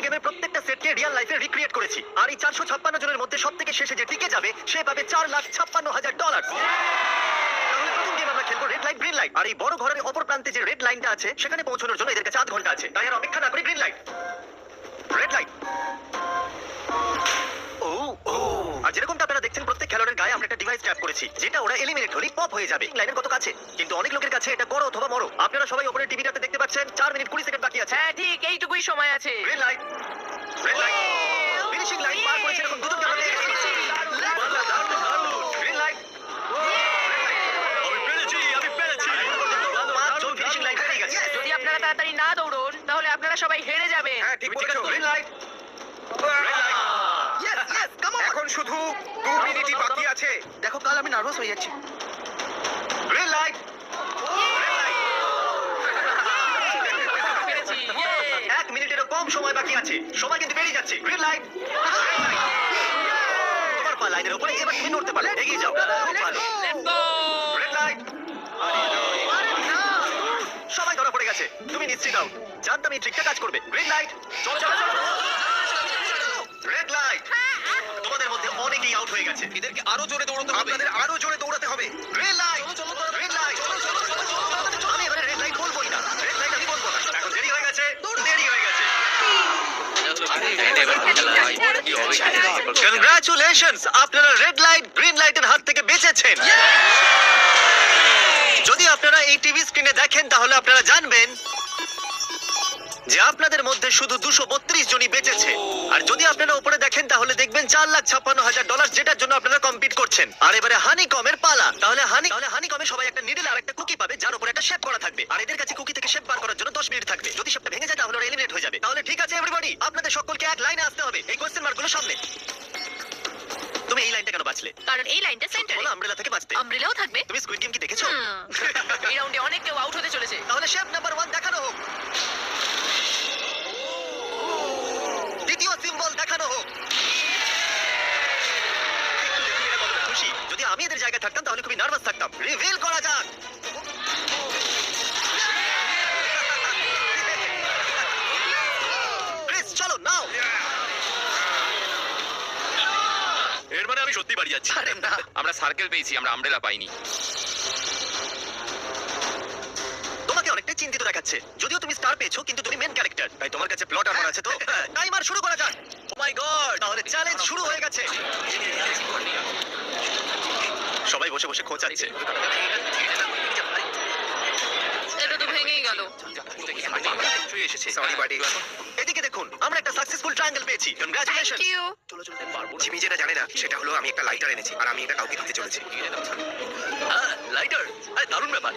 গেমের প্রত্যেকটা সেটকে রিয়েল লাইফে রিক্রিয়েট করেছি। আর এই 456 জনের মধ্যে সবথেকে শেষে যে টিকে যাবে সে পাবে $4,56,000। তাহলে প্রথম গেম আমরা খেলবো রেড লাইট গ্রিন লাইট। আর এই বড় ঘরের অপর প্রান্তে যে রেড লাইনটা আছে সেখানে পৌঁছানোর জন্য এদের কাছে 8 ঘন্টা আছে। তাই আর অপেক্ষা না করে গ্রিন লাইট, রেড লাইট। আর যেরকমটা আপনারা দেখছেন প্রত্যেক খেলোয়াড়ের গায়ে আমরা একটা ডিভাইস ট্যাপ করেছি যেটা ওরা এলিমিনেট হলেই পপ হয়ে যাবে। লাইনের কত কাছে, কিন্তু অনেক লোকের কাছে এটা করো অথবা মরো। আপনারা সবাই উপরে টিভিটাতে দেখতে পাচ্ছেন 4 মিনিট 20 সেকেন্ড বাকি আছে। হ্যাঁ ঠিক এইটুকুই সময় আছে। Green light, red light, finishing line পার করেছে এরকম দুজনকে আমরা পেয়ে গেছি। গ্রিন লাইট, আমি পেরেছি। পাঁচজন ফিনিশিং লাইন পেরিয়ে গেছে। যদি আপনারা তাড়াতাড়ি না দৌড়ন তাহলে আপনারা সবাই হেরে যাবেন। হ্যাঁ ঠিক বলেছো। Green light, red light. Yes yes, come on. এখন শুধু 2 মিনিটই বাকি আছে। দেখো কাল আমি নার্ভাস হয়ে যাচ্ছি। গ্রিন লাইট, পেরেছি, ইয়ে। 1 মিনিটেরও কম সময় বাকি আছে। সময় কিন্তু বেরিয়ে যাচ্ছে। গ্রিন লাইট, তোমার পা লাইনের উপরে, এবার তুমি নড়তে পারো। এগিয়ে যাও, খুব ভালো। Let's go! রেড লাইট, সবাই ধরা পড়ে গেছে। তুমি নিশ্চিত হও, জানতাম এই ট্রিকটা কাজ করবে। গ্রিন লাইট, চলো চলো চলো। রেড লাইট, তোমাদের মধ্যে অনেকেই আউট হয়ে গেছে। এদেরকে আরো জোরে দৌড়াতে হবে। আপনাদের আরো জোরে দৌড়াতে হবে। গ্রিন লাইট, গ্রিন লাইট, আমি এবারে রেড লাইট বলবোই না। রেড লাইট আমি বলবো না। এখন দেরি হয়ে গেছে, দেরি হয়ে গেছে। কনগ্রাচুলেশনস, আপনারা রেড লাইট গ্রিন লাইটের হাত থেকে বেঁচেছেন। যদি আপনারা এই টিভি স্ক্রিনে দেখেন তাহলে আপনারা জানবেন যে আপনাদের মধ্যে শুধু 232 জনই বেঁচেছে। আর যদি আপনারা উপরে দেখেন তাহলে দেখবেন $4,56,000, যেটার জন্য আপনারা কম্পিট করছেন। আর এবারে হানিকমের পালা। তাহলে হানিকমে সবাই একটা নিডল আর একটা কুকি পাবে যার উপরে একটা শেপ করা থাকবে। আর এদের কাছে কুকি থেকে শেপ বার করার জন্য 10 মিনিট থাকবে। যদি শেপটা ভেঙে যায় তাহলে ওরা এলিমিনেট হয়ে যাবে। তাহলে ঠিক আছে এভরিবডি, আপনাদের সকলকে এক লাইনে আসতে হবে এই কোশ্চেন মার্কগুলোর সামনে। তুমি এই লাইনটা কেন বাঁচলে? কারণ এই লাইনটা সেন্টারে। বলো আমব্রেলা থেকে বাঁচতে। আমব্রেলাও থাকবে। তুমি স্কুইড গেম কি দেখেছো? এই রাউন্ডে অনেক কেউ আউট হতে চলেছে। তাহলে শেপ নাম্বার 1 দেখানো হোক। দ্বিতীয় সিম্বল দেখানো হোক। খুশি, যদি আমি এদের জায়গায় থাকতাম তাহলে খুবই নার্ভাস থাকতাম। রিভিল করা যাক। ক্রিস চলো নাও। এর মানে আমি সত্যি বাড়ি যাচ্ছি। আরে না, আমরা সার্কেল পেয়েছি, আমরা আমব্রেলা পাইনি। তোমাকে অনেকটাই চিন্তিত দেখাচ্ছে। যদিও তুমি স্টার পেয়েছো কিন্তু তুমি মেন ক্যারেক্টার, তাই তোমার কাছে প্লট আর্মার আছে তো। টাইমার শুরু করা যাক। ও মাই গড, তাহলে চ্যালেঞ্জ শুরু হয়ে গেছে। সবাই বসে বসে খোঁচাচ্ছে। এটা তো ভেঙেই গেল। Sorry buddy. এদিকে দেখুন, আমরা একটা সাকসেসফুল ট্রায়াঙ্গেল পেয়েছি। কনগ্রাচুলেশন। Thank you. জিমি যেটা জানে না সেটা হলো আমি একটা লাইটার এনেছি আর আমি এটা কাউকে দিতে চলেছি। লাইটার, আরে দারুণ ব্যাপার।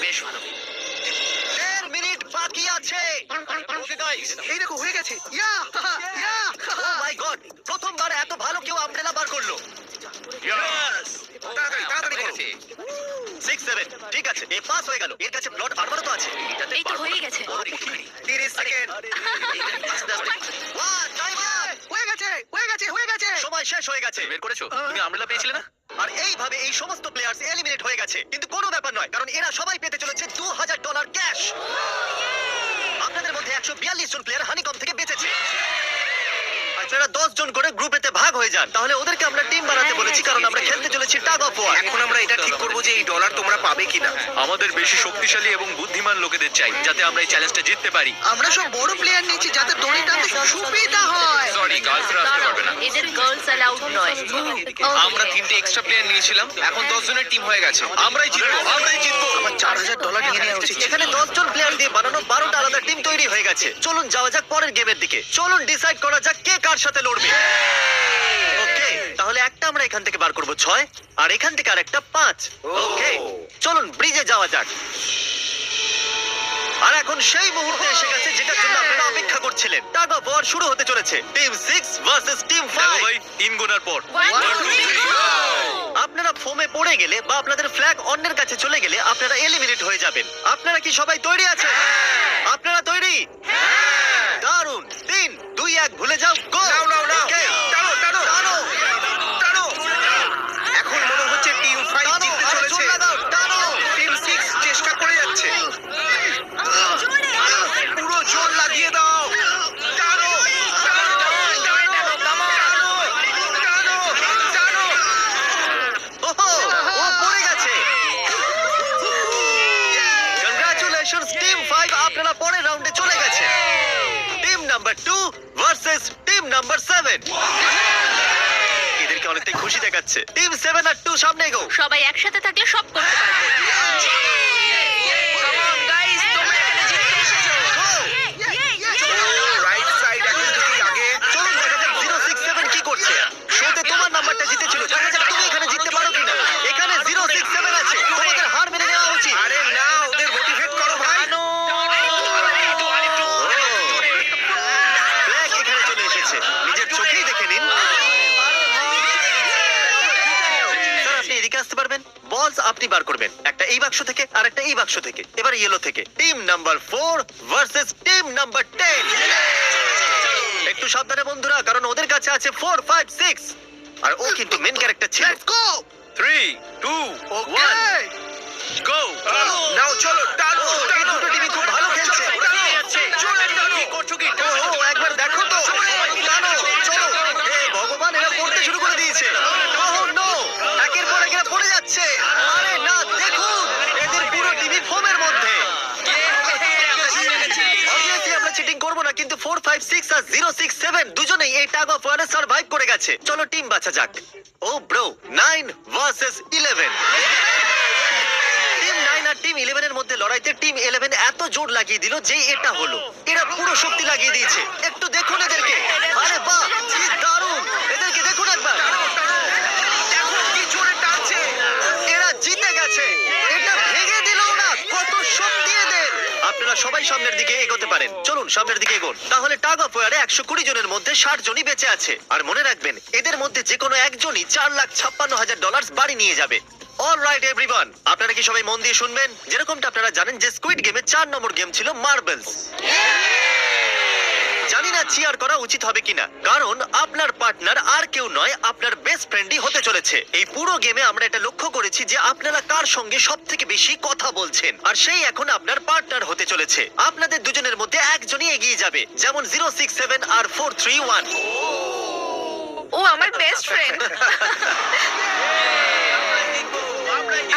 বেশ ভালো। 1.5 মিনিট বাকি আছে। ওকে গাইস, এই দেখো হয়ে গেছে। ইয়া ইয়া ও মাই গড, প্রথমবার এত ভালো কেউ আমব্রেলা বার করলো। তাড়াতাড়ি তাড়াতাড়ি করো। 6 7, ঠিক আছে, এ পাস হয়ে গেল। এর কাছে প্লট আর্মারও তো আছে। এই তো হয়ে গেছে। 30 সেকেন্ড। হয়ে গেছে হয়ে গেছে হয়ে গেছে। সময় শেষ হয়ে গেছে। বের করেছো? তুমি আমব্রেলা পেয়েছিলে না? আর এইভাবে এই সমস্ত প্লেয়ার্স এলিমিনেট হয়ে গেছে। কিন্তু কোনো ব্যাপার নয়, কারণ এরা সবাই পেতে চলেছে $2,000 ক্যাশ। আপনাদের মধ্যে 142 জন প্লেয়ার হানিকম থেকে বেঁচেছে। আপনারা 10 জন করে গ্রুপেতে ভাগ হয়ে যান। তাহলে ওদেরকে আমরা টিম বানাতে বলেছি, কারণ আমরা খেলতে চলেছি টাগ অফ ওয়ার। এখন আমরা এটা ঠিক করব যে এই ডলার তোমরা পাবে কিনা। আমাদের বেশি শক্তিশালী এবং বুদ্ধিমান লোকেদের চাই যাতে আমরা এই চ্যালেঞ্জটা জিততে পারি। আমরা সব বড় প্লেয়ার নিয়েছি যাতে দড়ি টানতে সুবিধা হয়। সরি, গার্লসরা আসতে পারবে না। এদের গার্লস অ্যালাউড নয়। আমরা 3টে এক্সট্রা প্লেয়ার নিয়েছিলাম, এখন 10 জনের টিম হয়ে গেছে। আমরাই জিতবো, আমরাই জিতবো। আমার $4,000 নিয়ে নেওয়া উচিত। এখানে 10 জন প্লেয়ার দিয়ে বানানো 12টা আলাদা টিম তৈরি হয়ে গেছে। চলুন যাওয়া যাক পরের গেমের দিকে। চলুন ডিসাইড করা যাক কে কার সাথে লড়বে। ওকে, তাহলে একটা আমরা এখান থেকে বার করব 6, আর এখান থেকে আরেকটা 5। ওকে, চলুন ব্রিজে যাওয়া যাক। আর এখন সেই মুহূর্তে এসে গেছে যেটার জন্য আপনারা অপেক্ষা করছিলেন। টাগ অফ ওয়ার শুরু হতে চলেছে। Team 6 versus team 5। ভাই 3 গোনার পর 1 2 3 গো। আপনারা ফোমে পড়ে গেলে বা আপনাদের ফ্ল্যাগ অন্যের কাছে চলে গেলে আপনারা এলিমিনেট হয়ে যাবেন। আপনারা কি সবাই তৈরি আছেন? আপনারা তৈরি? দারুণ। 3 2 1 ভুলে যাও। গো। নাও নাও নাও। Okay. টানো টানো টানো। টানো। এখন মনে হচ্ছে টিম 5 টানো, জিততে আরে চলেছে। জোরে দাও, টানো। টিম 6 চেষ্টা করে যাচ্ছে। পুরো জোর লাগিয়ে দাও। টানো। Number 2 versus team number 7। এদেরকে অনেকটাই খুশি দেখাচ্ছে। টিম 7 আর 2 সামনে এগো। সবাই একসাথে থাকলে সব করতে পারবে। Come on, guys, তোমরা এখানে জিততে এসেছো। রাইট সাইড এখন থেকেই আগে। চলুন দেখা যাক 067 কি করছে। শোতে তোমার নাম্বারটা জিতেছিল, দেখা যাক তুমি এখানে জিততে পারো কিনা। এখানে 067 আছে, তোমাদের হার মেনে নেওয়া উচিত। আরে না, ওদের মোটিভেট করো ভাই। ব্ল্যাক এখানে চলে এসেছে, নিজের চোখেই দেখে নিন। স্যার আপনি এদিকে আসতে পারবেন? বলস আপনি বার করবেন, একটা এই বাক্স থেকে আর একটা এই বাক্স থেকে। এবার ইয়েলো থেকে। Team number 4 versus team number 10। একটু সাবধানে বন্ধুরা, কারণ ওদের কাছে আছে 4, 5, 6 আর ও কিন্তু মেন ক্যারেক্টার ছিল। লেটস গো 3 2 ওকে গো। নাও চলো, টানো এই দুটো টিমই খুব ভালো খেলছে। কি করছো কি? ও একবার দেখো তো, টানো, চলো। হে ভগবান, এরা পড়তে শুরু করে দিয়েছে। ওহ নো, একের পর এক এরা পড়ে যাচ্ছে। আরে না, দেখুন এদের পুরো টিভি ফোমের মধ্যে। Obviously আমরা চিটিং করব না, কিন্তু 4, 5, 6 আর 067 দুজনেই এই টাগ অফ ওয়ারে সার্ভাইভ করে গেছে। চলো টিম বাছা যাক। ও ব্রো, 9 ভার্সেস 11। টিম 9 আর টিম 11 এর মধ্যে লড়াইতে টিম 11 এত জোর লাগিয়ে দিল যে এটা হলো। এরা পুরো শক্তি লাগিয়ে দিয়েছে। একটু দেখুন এদেরকে। আরে বাহ, কি দারুণ! এদেরকে দেখুন একবার। দেখো কি জোরে টানছে। এরা জিতে গেছে। এটা ভেঙে দিল ওরা। কত শক্তি এদের! আপনারা সবাই সামনের দিকে এগোতে পারেন। চলুন সামনের দিকে এগোন। তাহলে টাগ অফ ওয়ারে 120 জনের মধ্যে 60 জনই বেঁচে আছে। আর মনে রাখবেন, এদের মধ্যে যে কোনো একজনই $4,56,000 বাড়ি নিয়ে যাবে। অলরাইট এভরিওয়ান, আপনারা কি সবাই মন দিয়ে শুনবেন? যেরকমটা আপনারা জানেন যে স্কুইড গেমে 4 নম্বর গেম ছিল মার্বেলস। জানি না চিয়ার করা উচিত হবে কিনা, কারণ আপনার পার্টনার আর কেউ নয়, আপনার বেস্ট ফ্রেন্ডই হতে চলেছে। এই পুরো গেমে আমরা এটা লক্ষ্য করেছি যে আপনারা কার সঙ্গে সব থেকে বেশি কথা বলছেন, আর সেই এখন আপনার পার্টনার হতে চলেছে। আপনাদের দুজনের মধ্যে একজনই এগিয়ে যাবে, যেমন 067 আর 431। ও আমার বেস্ট ফ্রেন্ড।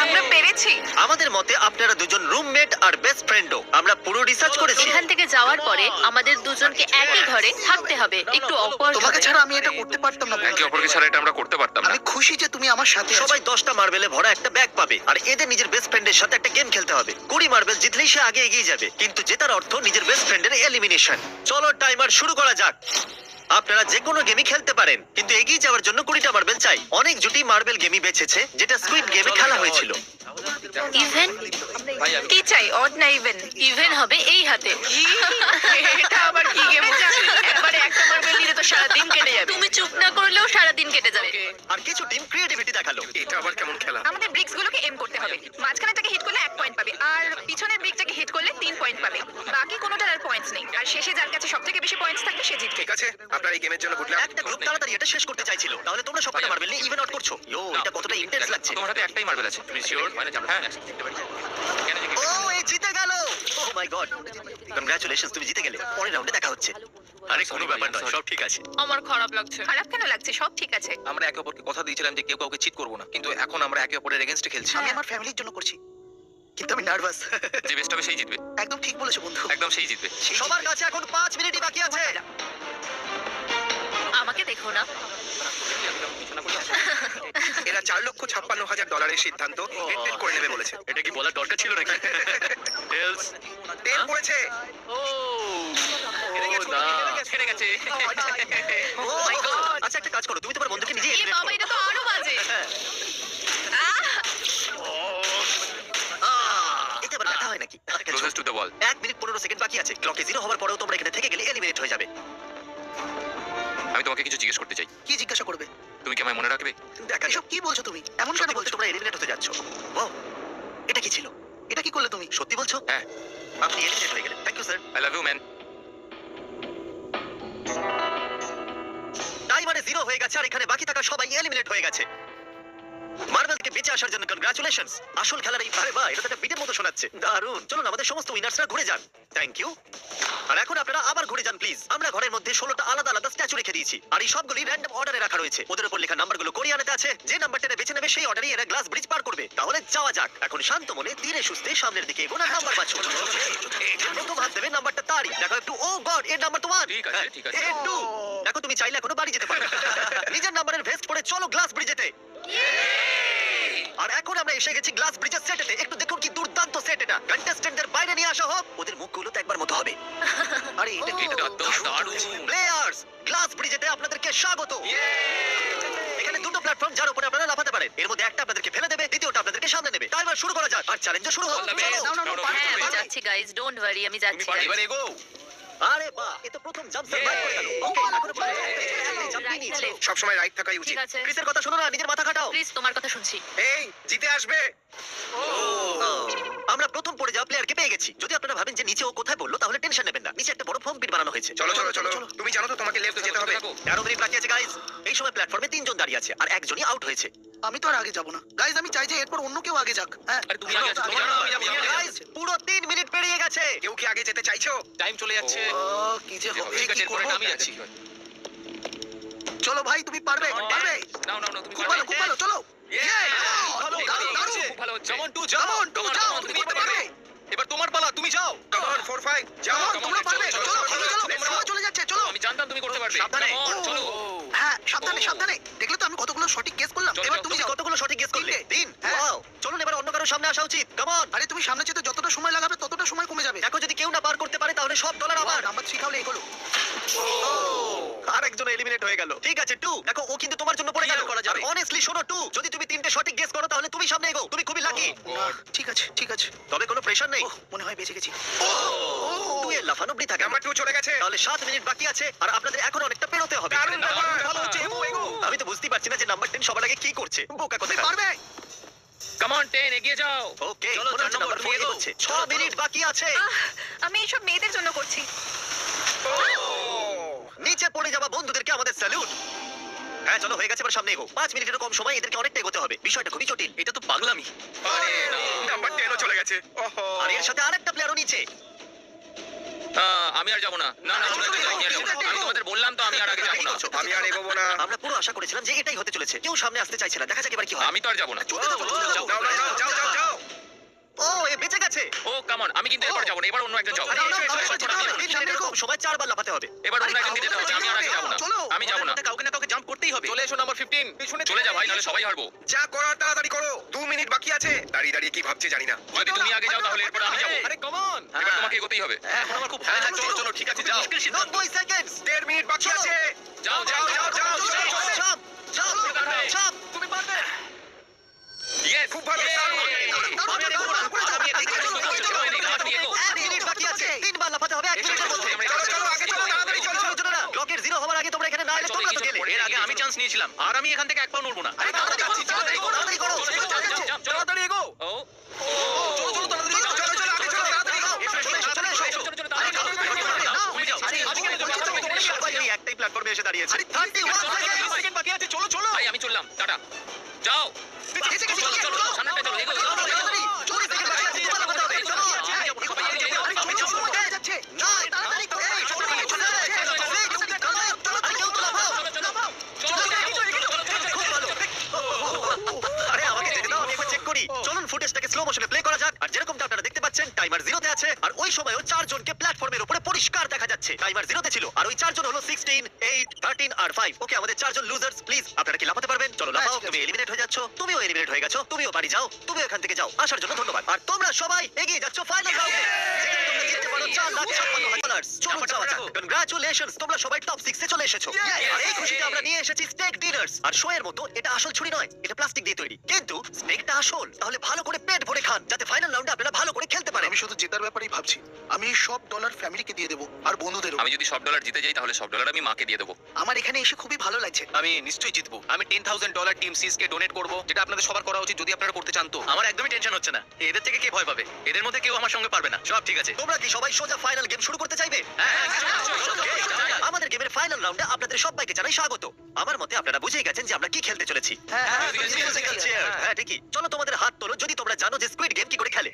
আমরা পেরেছি। আমাদের মতে আপনারা দুজন রুমমেট আর বেস্ট ফ্রেন্ডও। আমরা পুরো রিসার্চ করেছি। এখান থেকে যাওয়ার পরে আমাদের দুজনকে একই ঘরে থাকতে হবে। একটু অকওয়ার্ড তোমাকে হবে। ছাড়া আমি এটা করতে পারতাম না। একে অপরকে ছাড়া এটা আমরা করতে পারতাম না। আমি খুশি যে তুমি আমার সাথে আছো। সবাই 10টা মার্বেলে ভরা একটা ব্যাগ পাবে, আর এদের নিজের বেস্ট ফ্রেন্ডের সাথে একটা গেম খেলতে হবে। 20 মার্বেল জিতলেই সে আগে এগিয়ে যাবে, কিন্তু জেতার অর্থ নিজের বেস্ট ফ্রেন্ডের এলিমিনেশন। চলো টাইমার শুরু করা যাক। আপনারা যে কোনো গেমই খেলতে পারেন, কিন্তু এগিয়ে যাওয়ার জন্য 20টা মার্বেল চাই। অনেক জুটি মার্বেল গেমই বেঁচেছে, যেটা স্কুইড গেমে খেলা হয়েছিল। ইভেন কি চাই, অড না ইভেন? ইভেন হবে এই হাতে। এটা আবার কি গেম হচ্ছে? একবারে একটা মার্বেল নিলে তো সারা দিন কেটে যাবে। তুমি চুপ না করলেও সারা দিন কেটে যাবে। আর কিছু টিম ক্রিয়েটিভিটি দেখালো। এটা আবার কেমন খেলা? আমাদের ব্রিক্স গুলোকে এম করতে হবে। মাঝখানেরটাকে হিট করলে 1 পয়েন্ট পাবে, আর পিছনের ব্রিকটাকে হিট করলে 3 পয়েন্ট পাবে। বাকি কোনোটার আর পয়েন্টস নেই, আর শেষে যার কাছে সবথেকে বেশি পয়েন্টস থাকবে সে জিতবে। ঠিক আছে, আপনার এই গেমের জন্য গুড লাক। একটা গ্রুপ তাড়াতাড়ি এটা শেষ করতে চাইছিল, তাহলে তোমরা সবকটা মার্বেল নিয়ে ইভেন আউট করছো। ইয়ো, এটা কতটা ইন্টেন্স লাগছে। তোমার হাতে একটাই মার্বেল আছে, তুমি শিওর? হ্যাঁ। ও এই জিতে গেল। ও মাই গড, কংগ্রাচুলেশনস, তুমি জিতে গেলে। পরের রাউন্ডে দেখা হচ্ছে। আরে কোনো ব্যাপার নয়, সব ঠিক আছে। আমার খারাপ লাগছে। খারাপ কেন লাগছে? সব ঠিক আছে। আমরা একে অপরকে কথা দিয়েছিলাম যে কেউ কাউকে চিট করবো না, কিন্তু এখন আমরা একে অপরের এগেইনস্টে খেলছি। আমি আমার ফ্যামিলির জন্য করছি, কিন্তু আমি নার্ভাস। যে বেস্ট হবে সেই জিতবে। একদম ঠিক বলেছো বন্ধু। একদম সেই জিতবে। সবার কাছে এখন 5 মিনিটই বাকি আছে। আমাকে দেখো না। এরা $4,56,000 সিদ্ধান্ত হেড করে নেবে বলেছে। এটা কি বলার দরকার ছিল নাকি? টেলস। তেল পড়েছে। হেরে গেছে। ও মাই গড। আচ্ছা একটা কাজ করো, তুমি তোমার বন্ধুকে নিজে এই এলিমিনেট বাবা, করো। এটা তো আরো বাজে। এতে আবার ব্যথা হয় নাকি? Closest to the wall. 1 minute 15 second বাকি আছে। ক্লকে 0 হওয়ার পরেও তোমরা এখানে থেকে গেলে এলিমিনেট হয়ে যাবে। আমি তোমাকে কিছু জিজ্ঞেস করতে চাই। কি জিজ্ঞাসা করবে? তুমি কি আমায় মনে রাখবে? দেখা এসব কি বলছো তুমি? এমন কেন সত্যি বলছো, বলছো? তোমরা এলিমিনেট হতে যাচ্ছ। ও, এটা কি ছিল? এটা কি করলে তুমি? সত্যি বলছো? হ্যাঁ। আপনি এলিমিনেট হয়ে গেলেন। Thank you sir. I love you man. টাইমারে 0 হয়ে গেছে, আর এখানে বাকি থাকা সবাই এলিমিনেট হয়ে গেছে। মার্বেলকে বেঁচে আসার জন্য কনগ্রাচুলেশনস। আসল খেলার এই আরে বাহ, এটা তো একটা বিটের মতো শোনাচ্ছে। দারুণ। চলুন আমাদের সমস্ত উইনার্সরা ঘুরে যান। Thank you. আর এখন আপনারা আবার ঘুরে যান প্লিজ। আমরা ঘরের মধ্যে 16টা আলাদা আলাদা স্ট্যাচু রেখে দিয়েছি, আর এই সবগুলি র্যান্ডম অর্ডারে রাখা রয়েছে। ওদের উপর লেখা নাম্বারগুলো কোরিয়ানেতে আছে। যে নাম্বারটা বেছে নেবে সেই অর্ডারই এরা গ্লাস ব্রিজ পার করবে। তাহলে যাওয়া যাক। এখন শান্ত মনে ধীরে সুস্থে সামনের দিকে এগোন আর নাম্বার বাছুন। প্রথম হাত দেবে নাম্বারটা তারই। দেখো একটু, ও গড, এর নাম্বার তো 1। ঠিক আছে, ঠিক আছে। একটু দেখো, তুমি চাইলে এখনো বাড়ি যেতে পারো। নিজের নাম্বারের ভেস্ট পরে চলো গ্লাস ব্রিজেতে। আর এখন আমরা এসে গেছি গ্লাস ব্রিজের সেটেতে। একটু দেখুন কি দুর্দান্ত সেট এটা। কন্টেস্টেন্টদের বাইরে নিয়ে আসা হোক, ওদের মুখগুলো তো একবার মতো হবে। আরে এটা কি এটা তো দারুণ। প্লেয়ার্স, গ্লাস ব্রিজেতে আপনাদেরকে স্বাগত। এখানে দুটো প্ল্যাটফর্ম যার উপরে আপনারা লাফাতে পারেন। এর মধ্যে একটা আপনাদেরকে ফেলে দেবে, দ্বিতীয়টা আপনাদেরকে সামনে নেবে। টাইমার শুরু করা যাক আর চ্যালেঞ্জ শুরু হোক। All the best. চলো। হ্যাঁ আমি যাচ্ছি গাইজ, ডোন্ট ওয়ারি, আমি যাচ্ছি guys. এবার এগো। আরে বাহ, এ তো প্রথম জাম্প সার্ভাইভ করে গেল। ওকে, এখন জাম্প Right নিয়েছে। না left? সবসময় রাইট থাকাই উচিত। ঠিক আছে ক্রিসের কথা শোনো না, নিজের মাথা খাটাও। প্লিজ, তোমার কথা শুনছি। এই জিতে আসবে। আমরা প্রথম পড়ে যাওয়া প্লেয়ারকে পেয়ে গেছি। যদি আপনারা ভাবেন যে নিচে ও কোথায় বললো, তাহলে টেনশন নেবেন না। নিচে একটা বড় ফর্ম পিট বানানো হয়েছে। চলো চলো চলো তুমি জানো তো তোমাকে লেফট যেতে হবে। 13 মিনিট বাকি আছে গাইস। এই সময় প্ল্যাটফর্মে 3 জন দাঁড়িয়ে আছে আর একজনই আউট হয়েছে। আমি তো আর আগে যাব না গাইজ। আমি চাই যে এরপর অন্য কেউ আগে যাক। হ্যাঁ আরে তুমি আগে আছো, তুমি জানো আমি যাবো। গাইস, পুরো 3 মিনিট পেরিয়ে গেছে। কেউ কি আগে যেতে চাইছো? টাইম চলে যাচ্ছে। কি যে হবে, ঠিক আছে, কি এরপরে করবো? আমি যাচ্ছি। চলো ভাই, তুমি পারবে পারবে। নাও নাও নাও, তুমি খুব ভালো খুব ভালো, চলো। ভালো, দারুণ, দারুণ। খুব ভালো হচ্ছে। Come on, two, যাও। Come on, two, Come on, যাও, come on, তুমি তুমি করতে পারবে। পারবে। এবার তোমার পালা, তুমি যাও। Come on, 4 5 যাও। Come on, তোমরা পারবে। চলো, চলো চলো, চলো, চলো, সময় চলে যাচ্ছে, চলো। আমি জানতাম তুমি করতে পারবে। সাবধানে। Come on, চলো। হ্যাঁ, সাবধানে সাবধানে। দেখলে তো আমি কতগুলো সঠিক গেস করলাম। চলো, এবার চলো, তুমি তুমি যাও। কতগুলো সঠিক গেস করলে? 3। হ্যাঁ। ওয়াও, চলুন এবার অন্য কারো সামনে আসা উচিত। Come on. আরে তুমি সামনে যেতে যতটা সময় লাগাবে ততটা সময় কমে যাবে। দেখো, যদি কেউ না পার করতে পারে তাহলে সব ডলার আমার। নাম্বার 3 তাহলে এগোলো। আরেকজন এলিমিনেট হয়ে গেল। ঠিক আছে 2, দেখো ও কিন্তু তোমার জন্য পড়ে গেল। কি আর করা যাবে? আর অনেস্টলি শোনো 2, যদি তুমি 3টে সঠিক গেস করো তাহলে তুমি সামনে এগো। তুমি খুবই লাকি। না, ঠিক আছে ঠিক আছে। তবে কোনো প্রেশার নেই। ওহ, মনে হয় বেঁচে গেছি। 2 এর লাফানো বৃথা কেন? নাম্বার 2 চলে গেছে। তাহলে 7 মিনিট বাকি আছে আর আপনাদের এখন অনেকটা পেরোতে হবে। দারুণ ব্যাপার। ভালো হচ্ছে, এগো, এগো। আমি তো বুঝতেই পারছি না যে নাম্বার 10 সবার আগে কি করছে। বোকা কোথায়? পারবে। Come on, 10, এগিয়ে যাও। ওকে, চলো, 4 নাম্বার নম্বর, 4 এগো। এগোচ্ছে। 6 মিনিট বাকি আছে। আমি এইসব মেয়েদের জন্য করছি। নিচে পড়ে যাওয়া বন্ধুদেরকে আমাদের স্যালুট। হ্যাঁ চলো, হয়ে গেছে, এবার সামনে এগো। 5 মিনিটেরও কম সময়, এদেরকে অনেকটা এগোতে হবে। বিষয়টা খুবই জটিল। এটা তো পাগলামি। আরে নাম্বার 10 ও চলে গেছে। ওহো। আর এর সাথে আরেকটা প্লেয়ারও নিচে। আমি আর যাবো না। না না, আমি আর যাবো না। আমি তোমাদের বললাম তো আমি আর আগে যাবো না। আমি আর এগোবো না। আমরা পুরো আশা করেছিলাম যে এটাই হতে চলেছে। কেউ সামনে আসতে চাইছে না। দেখা যাক এবার কি হয়। আমি তো আর যাবো না। চলতে দাও, চলতে দাও। যাও যাও যাও যাও যাও। ও, এ বেঁচে গেছে। ও কাম অন, আমি কিন্তু এবার যাবো না। এবার অন্য একজন যাও। আরে, না, না, না, 3 মিনিটের কম সময় 4 বার লাফাতে হবে। এবার অন্য একজন দিতে হবে। আমি আর আগে যাবো না। চলো। আমি যাবো না। কাউকে না কাউকে জাম্প করতেই হবে। চলে এসো নাম্বার 15। চলে যা ভাই, নাহলে সবাই হারবো। যা করার তাড়াতাড়ি করো। 2 মিনিট বাকি আছে। দাঁড়িয়ে দাঁড়িয়ে কি ভাবছে জানি না। যদি তুমি আগে যাও তাহলে এরপর আমি যাবো। আরে কাম অন। এবার তোমাকে এগোতেই হবে। এখন আমার খুব হ্যাঁ, চলো চলো, ঠিক আছে, যাও। 90 সেকেন্ড। 1.5 মিনিট বাকি আছে। যাও যাও যাও যাও। চাপ, চাপ, তুমি পারবে। চাপ। তুমি পারবে। Yes, খুব ভালো, yes! দারুণ। আমি আর এগোবো না। আমি আর এগোবো না। তুমি এগো। 1 মিনিট বাকি আছে। 3 বার লাফাতে হবে 1 মিনিটের মধ্যে। চলো চলো আগে চলো তাড়াতাড়ি চলো। চলো চলো না, ক্লকের 0 হওয়ার আগে তোমরা এখানে না এলে তোমরা তো গেলে। এর আগে আমি চান্স নিয়েছিলাম আর আমি এখান থেকে এক পাও নড়বো না। আরে তাড়াতাড়ি করো, তাড়াতাড়ি করো, তাড়াতাড়ি করো। তাড়াতাড়ি এগো। ও চলো চলো তাড়াতাড়ি চলো চলো চলো আগে চলো তাড়াতাড়ি এগো। চলে এসো, চলে এসো। তাড়াতাড়ি যাও। তুমি যাও। সবাই এই একটাই প্ল্যাটফর্মে এসে দাঁড়িয়েছে। 31 সেকেন্ড। সেকেন্ড বাকি আছে। চলো চলো। ভাই আমি চললাম, টাটা। যাও। চলো চলো চলো, সামনেটা চলো, এগো, এগো, এগো, এগো। আরে আমাকে যেতে দাও, আমি একবার চেক করি। চলুন ফুটেজটাকে স্লো মোশনে প্লে করা যাক। আর যেরকমটা আপনারা দেখতে পাচ্ছেন, টাইমার 0 তে আছে আর ওই সময়ও 4 জনকে প্ল্যাটফর্মের উপরে পরিষ্কার দেখা যাচ্ছে। টাইমার 0 তে ছিল আর ওই 4 জন হলো 16, 8, 13 আর 5। ওকে, আমাদের 4 জন লুজার্স। প্লিজ আপনারা কি লাফাতে পারবেন? চলো লাফাও। তুমি এলিমিনেট হয়ে যাচ্ছ, তুমিও এলিমিনেট হয়ে গেছো, তুমিও বাড়ি যাও, তুমিও এখান থেকে যাও। আসার জন্য ধন্যবাদ। আর তোমরা সবাই এগিয়ে যাচ্ছ ফাইনাল রাউন্ডে, যেখানে তোমরা জিততে পারো $4,56,000। চলুন যাওয়া যাক। কনগ্রাচুলেশনস, তোমরা সবাই টপ 6 এ চলে এসেছো। আর এই খুশিতে আমরা নিয়ে এসেছি স্টেক ডিনার্স। আর শো এর মতো এটা আসল ছুরি নয়, এটা প্লাস্টিক দিয়ে তৈরি, কিন্তু স্টেকটা আসল। তাহলে ভালো করে পেট ভরে খান, যাতে ফাইনাল রাউন্ডে আপনারা ভালো করে খেলতে পারেন। আমি শুধু জেতার ব্যাপারেই ভাবছি। আমি এই সব ডলার ফ্যামিলিকে দিয়ে দেবো আর বন্ধুদেরও। আমি যদি সব ডলার জিতে যাই তাহলে সব ডলার আমি মাকে দিয়ে দেবো। আমার এখানে এসে খুবই ভালো লাগছে। আমি নিশ্চয়ই জিতবো। আমি $10,000 টিম সিসকে ডোনেট করব, যেটা আপনাদের সবার করা উচিত যদি আপনারা করতে চান। তো আমার একদমই টেনশন হচ্ছে না। এদের থেকে কে ভয় পাবে? এদের মধ্যে কেউ আমার সঙ্গে পারবে না। সব ঠিক আছে। তোমরা কি সবাই সোজা ফাইনাল গেম শুরু করতে চাইবে? আমাদের গেমের ফাইনাল রাউন্ডে আপনাদের সবাইকে জানাই স্বাগত। আমার মতে আপনারা বুঝেই গেছেন যে আমরা কি খেলতে চলেছি। Musical chair. হ্যাঁ ঠিকই। চলো তোমাদের হাত তোলো যদি তোমরা জানো যে স্কুইড গেম কি করে খেলে।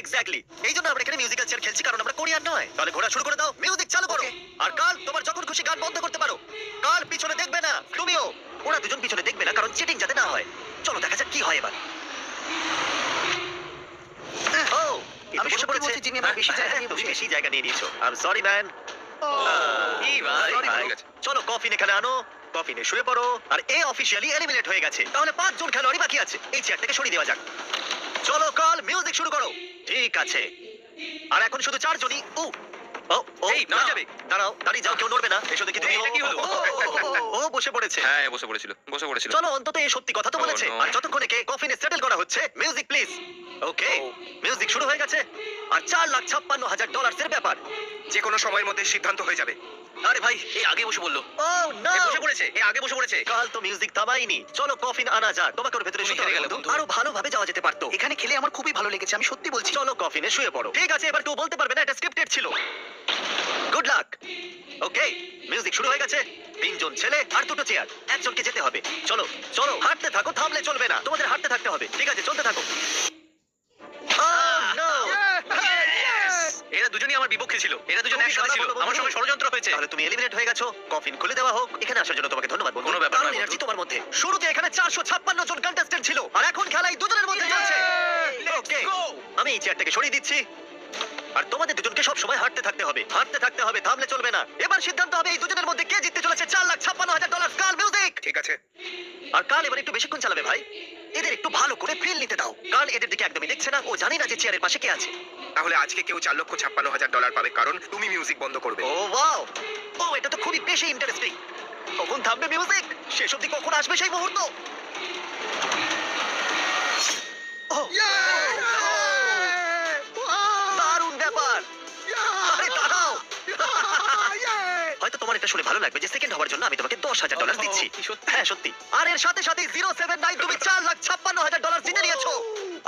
এক্স্যাক্টলি। এই জন্য আমরা এখানে মিউজিক্যাল চেয়ার খেলছি, কারণ আমরা কোরিয়ান নয়। তাহলে ঘোরা শুরু করে দাও, মিউজিক চালু করো। আর কাল তোমার যখন খুশি গান বন্ধ করতে পারো। কাল পিছনে দেখবে না, তুমিও। ওরা দুজন পিছনে দেখবে না, কারণ চিটিং যাতে না হয়। চলো দেখা যাক কি হয় এবার। ও, আমি আমি বসে সত্যি পড়েছে। বলছি, জিমি, আমার বেশি জায়গা নিয়ে তুমি বসে। বেশি জায়গা নিয়ে নিয়েছো। I am sorry man. sorry, ঠিক আছে। চলো কফিন এখানে আনো, কফিনে শুয়ে পড়ো। আর এ অফিশিয়ালি এলিমিনেট হয়ে গেছে। তাহলে 5 জন খেলোয়াড়ই বাকি আছে। এই চেয়ার থেকে সরিয়ে দেওয়া যাক। চলো কাল মিউজিক শুরু করো। ঠিক আছে। আর এখন শুধু 4 জনই। এই, নড়ে যাবে। দাঁড়াও, দাঁড়িয়ে যাও, কেউ নড়বে না। এসো দেখি তুমি। এটা কি হলো? ও বসে পড়েছে। হ্যাঁ বসে পড়েছিল চলো অন্তত এই সত্যি কথা তো Oh, বলেছে। no. আর যতক্ষণে কে কফিনে সেটেল করা হচ্ছে, মিউজিক প্লিজ। ওকে, মিউজিক শুরু হয়ে গেছে। আর $4,56,000 এর ব্যাপার। যে কোনো সময়ের মধ্যে সিদ্ধান্ত হয়ে যাবে। আরে ভাই এই আগে বসে বললো ও না, বসে পড়েছে এই আগে বসে পড়েছে কাল তো মিউজিক থামাইনি। চলো কফিন আনা যাক। তোমাকে ওর ভেতরে তুমি শুতে হেরে হবে গেলে বন্ধু। বন্ধু। আরো ভালোভাবে যাওয়া যেতে পারতো। এখানে খেলে আমার খুবই ভালো লেগেছে, আমি সত্যি বলছি। চলো কফিনে শুয়ে পড়ো। ঠিক আছে, এবার কেউ বলতে পারবে না এটা স্ক্রিপ্টেড ছিল। Good luck. ওকে, মিউজিক শুরু হয়ে গেছে। 3 জন ছেলে আর 2টো চেয়ার। একজনকে যেতে হবে। চলো চলো, হাঁটতে থাকো, থামলে চলবে না। তোমাদের হাঁটতে থাকতে হবে। ঠিক আছে, চলতে থাকো। Oh, no! এরা দুজনই আমার বিপক্ষে ছিল এরা দুজন তুমি একসাথে ছিল খারাপ হলো, আমার বন্ধু। সঙ্গে ষড়যন্ত্র হয়েছে তাহলে তুমি এলিমিনেট হয়ে গেছো। কফিন খুলে দেওয়া হোক। এখানে আসার জন্য তোমাকে ধন্যবাদ বন্ধু। কোনো ব্যাপার কারণ নয়, এনার্জি বন্ধু। তোমার মধ্যে। শুরুতে এখানে 456 জন কন্টেস্ট্যান্ট ছিল, আর এখন খেলা এই দুজনের মধ্যে চলছে। ওকে, আমি এই চেয়ারটাকে সরিয়ে দিচ্ছি। আর তোমাদের দুজনকে সব সময় হাঁটতে থাকতে হবে, হাঁটতে থাকতে হবে, থামলে চলবে না। এবার সিদ্ধান্ত হবে এই দুজনের মধ্যে কে জিততে চলেছে $4,56,000। কাল মিউজিক। ঠিক আছে। আর কাল এবার একটু বেশিক্ষণ চালাবে ভাই। এদের একটু ভালো করে ফিল নিতে দাও। কাল এদের দিকে একদমই দেখছে না, ও জানি না যে চেয়ারের পাশে কে আছে। তাহলে আজকে কেউ $4,56,000 পাবে, কারণ তুমি মিউজিক বন্ধ করবে। ও ওয়াও, ও এটা তো খুবই বেশি ইন্টারেস্টিং। কখন থামবে মিউজিক? শেষ অবধি কখন আসবে সেই মুহূর্ত? ও, দারুণ ব্যাপার। আরে দাঁড়াও। হয়তো তোমার এটা শুনে ভালো লাগবে যে সেকেন্ড হওয়ার জন্য আমি তোমাকে $10,000 দিচ্ছি। কি সত্যি? হ্যাঁ সত্যি। আর এর সাথে সাথে 079 তুমি $4,56,000 জিতে নিয়েছো।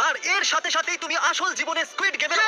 আর এর সাথে সাথেই তুমি আসল জীবনে স্কুইড গেমের